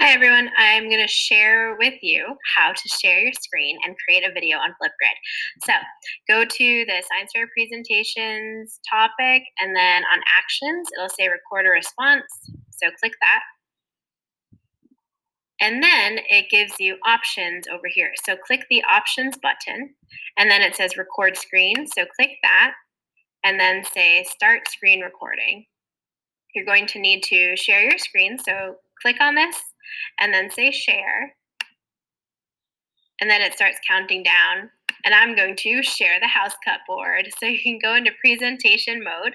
Hi everyone, I'm going to share with you how to share your screen and create a video on Flipgrid. So go to the Science Fair Presentations topic, and then on Actions, it'll say Record a Response. So click that. And then it gives you options over here. So click the Options button, and then it says Record Screen. So click that, and then say Start Screen Recording. You're going to need to share your screen, so click on this and then say share. And then it starts counting down. And I'm going to share the house cut board. So you can go into presentation mode,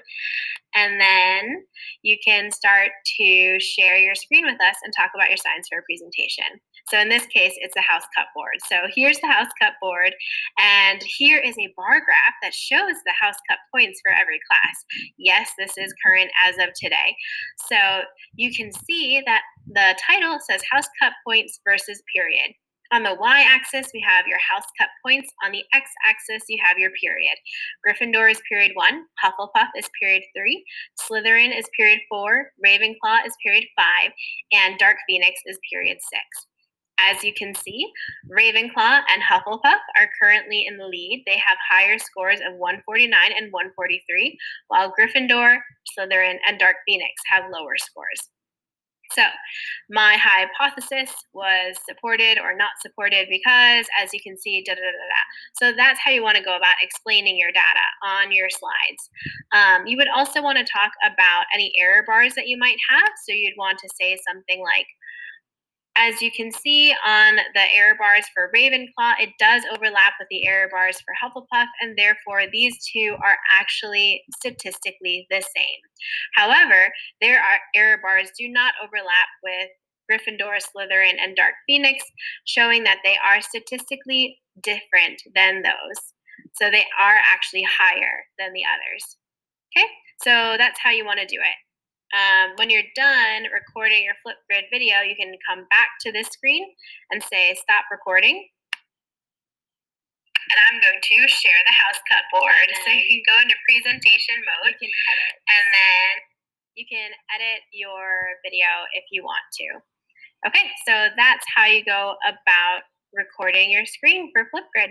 and then you can start to share your screen with us and talk about your science fair presentation. So in this case, it's a house cut board. So here's the house cut board, and here is a bar graph that shows the house cut points for every class. Yes, this is current as of today. So you can see that the title says house cut points versus period. On the y-axis, we have your house cut points. On the x-axis, you have your period. Gryffindor is period 1, Hufflepuff is period 3, Slytherin is period 4, Ravenclaw is period 5, and Dark Phoenix is period 6. As you can see, Ravenclaw and Hufflepuff are currently in the lead. They have higher scores of 149 and 143, while Gryffindor, Slytherin, and Dark Phoenix have lower scores. So my hypothesis was supported or not supported because, as you can see, So that's how you want to go about explaining your data on your slides. You would also want to talk about any error bars that you might have. So you'd want to say something like, as you can see on the error bars for Ravenclaw, it does overlap with the error bars for Hufflepuff, and therefore these two are actually statistically the same. However, their error bars do not overlap with Gryffindor, Slytherin, and Dark Phoenix, showing that they are statistically different than those. So they are actually higher than the others. Okay, so that's how you want to do it. When you're done recording your Flipgrid video, you can come back to this screen and say stop recording. And I'm going to share the house cut board. So you can go into presentation mode. You can edit. And then you can edit your video if you want to. Okay, so that's how you go about recording your screen for Flipgrid.